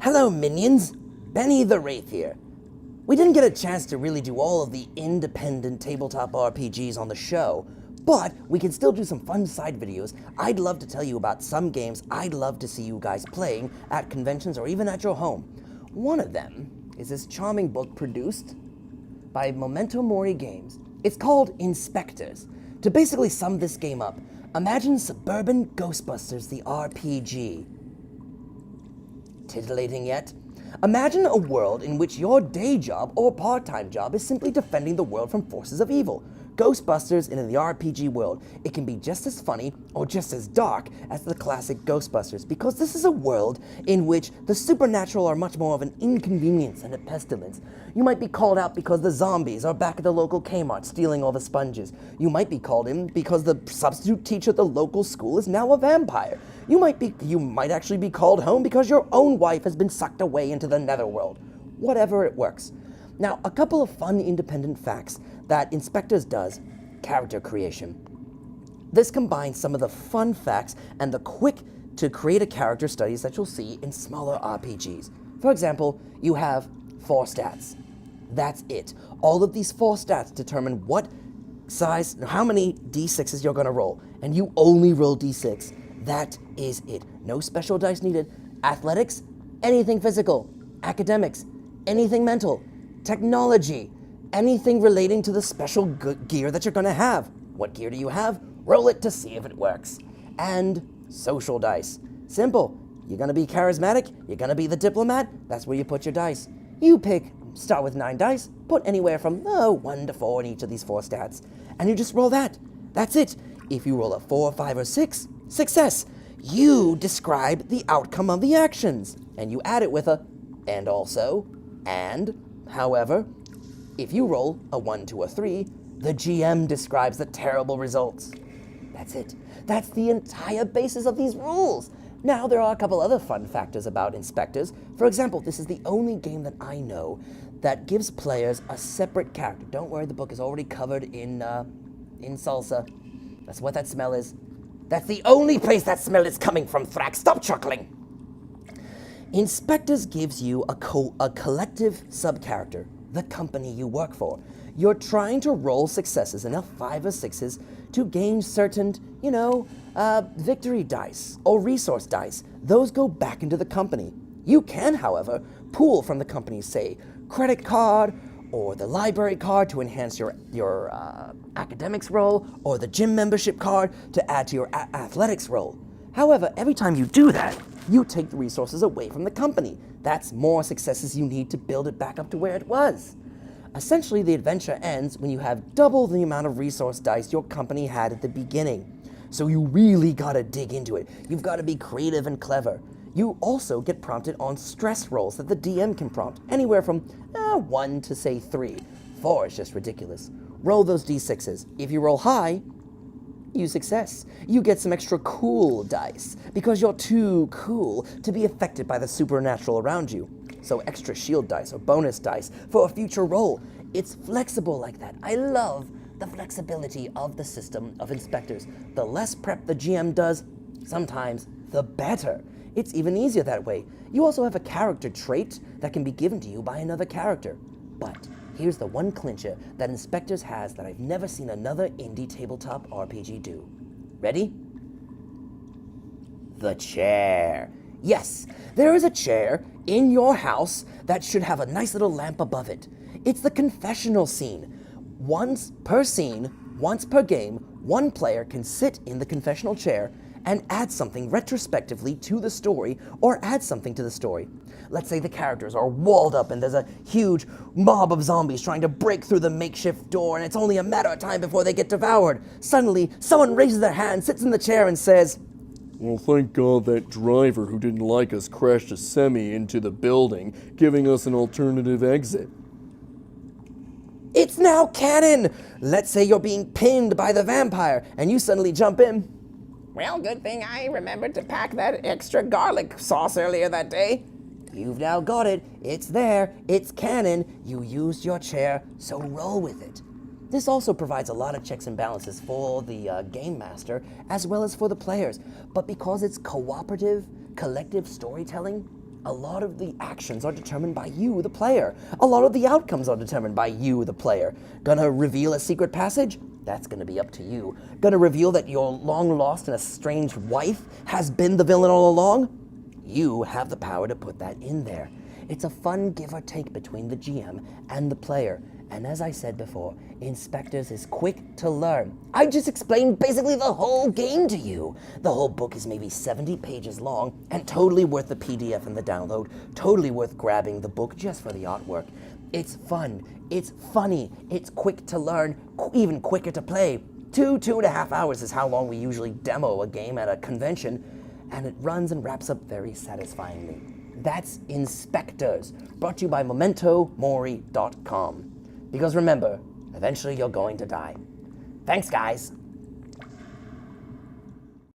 Hello, minions! Benny the Wraith here. We didn't get a chance to really do all of the independent tabletop RPGs on the show, but we can still do some fun side videos. I'd love to tell you about some games I'd love to see you guys playing at conventions or even at your home. One of them is this charming book produced by Memento Mori Games. It's called Inspectres. To basically sum this game up, imagine Suburban Ghostbusters the RPG. Titillating yet? Imagine a world in which your day job or part-time job is simply defending the world from forces of evil. Ghostbusters in the RPG world. It can be just as funny or just as dark as the classic Ghostbusters, because this is a world in which the supernatural are much more of an inconvenience and a pestilence. You might be called out because the zombies are back at the local Kmart stealing all the sponges. You might be called in because the substitute teacher at the local school is now a vampire. You might actually be called home because your own wife has been sucked away into the netherworld. Whatever, it works. Now, a couple of fun independent facts that Inspectres does: character creation. This combines some of the fun facts and the quick to create a character studies that you'll see in smaller RPGs. For example, you have 4 stats. That's it. All of these 4 stats determine what size, how many d6s you're gonna roll, and you only roll d6. That is it. No special dice needed. Athletics, anything physical. Academics, anything mental. Technology, anything relating to the special gear that you're gonna have. What gear do you have? Roll it to see if it works. And social dice. Simple. You're gonna be charismatic, you're gonna be the diplomat, that's where you put your dice. You pick, start with 9 dice, put anywhere from 1 to 4 in each of these 4 stats, and you just roll that. That's it. If you roll a 4, 5, or 6, success. You describe the outcome of the actions, and you add it with a and also, and, however. If you roll a 1, 2, or 3, the GM describes the terrible results. That's it. That's the entire basis of these rules. Now, there are a couple other fun factors about Inspectres. For example, this is the only game that I know that gives players a separate character. Don't worry, the book is already covered in salsa. That's what that smell is. That's the only place that smell is coming from, Thrax. Stop chuckling. Inspectres gives you a collective sub-character, the company you work for. You're trying to roll successes, enough 5 or 6s, to gain certain, victory dice or resource dice. Those go back into the company. You can, however, pull from the company's, say, credit card or the library card to enhance your academics roll, or the gym membership card to add to your athletics roll. However, every time you do that, you take the resources away from the company. That's more successes you need to build it back up to where it was. Essentially, the adventure ends when you have double the amount of resource dice your company had at the beginning. So you really gotta dig into it. You've gotta be creative and clever. You also get prompted on stress rolls that the DM can prompt, anywhere from 1 to, say, 3. 4 is just ridiculous. Roll those d6s. If you roll high, you success. You get some extra cool dice, because you're too cool to be affected by the supernatural around you. So extra shield dice or bonus dice for a future roll. It's flexible like that. I love the flexibility of the system of Inspectres. The less prep the GM does, sometimes the better. It's even easier that way. You also have a character trait that can be given to you by another character. But here's the one clincher that Inspectres has that I've never seen another indie tabletop RPG do. Ready? The chair. Yes, there is a chair in your house that should have a nice little lamp above it. It's the confessional scene. Once per scene, once per game, one player can sit in the confessional chair and add something retrospectively to the story, or add something to the story. Let's say the characters are walled up and there's a huge mob of zombies trying to break through the makeshift door, and it's only a matter of time before they get devoured. Suddenly, someone raises their hand, sits in the chair, and says, "Well, thank God that driver who didn't like us crashed a semi into the building, giving us an alternative exit." It's now canon! Let's say you're being pinned by the vampire, and you suddenly jump in. "Well, good thing I remembered to pack that extra garlic sauce earlier that day." You've now got it. It's there. It's canon. You used your chair, so roll with it. This also provides a lot of checks and balances for the game master, as well as for the players. But because it's cooperative, collective storytelling, A lot of the actions are determined by you, the player. A lot of the outcomes are determined by you, the player. Gonna reveal a secret passage? That's gonna be up to you. Gonna reveal that your long-lost and estranged wife has been the villain all along? You have the power to put that in there. It's a fun give or take between the GM and the player. And as I said before, Inspectres is quick to learn. I just explained basically the whole game to you. The whole book is maybe 70 pages long and totally worth the PDF and the download. Totally worth grabbing the book just for the artwork. It's fun, it's funny, it's quick to learn, even quicker to play. 2.5 hours is how long we usually demo a game at a convention, and it runs and wraps up very satisfyingly. That's Inspectres, brought to you by MementoMori.com. Because remember, eventually you're going to die. Thanks, guys.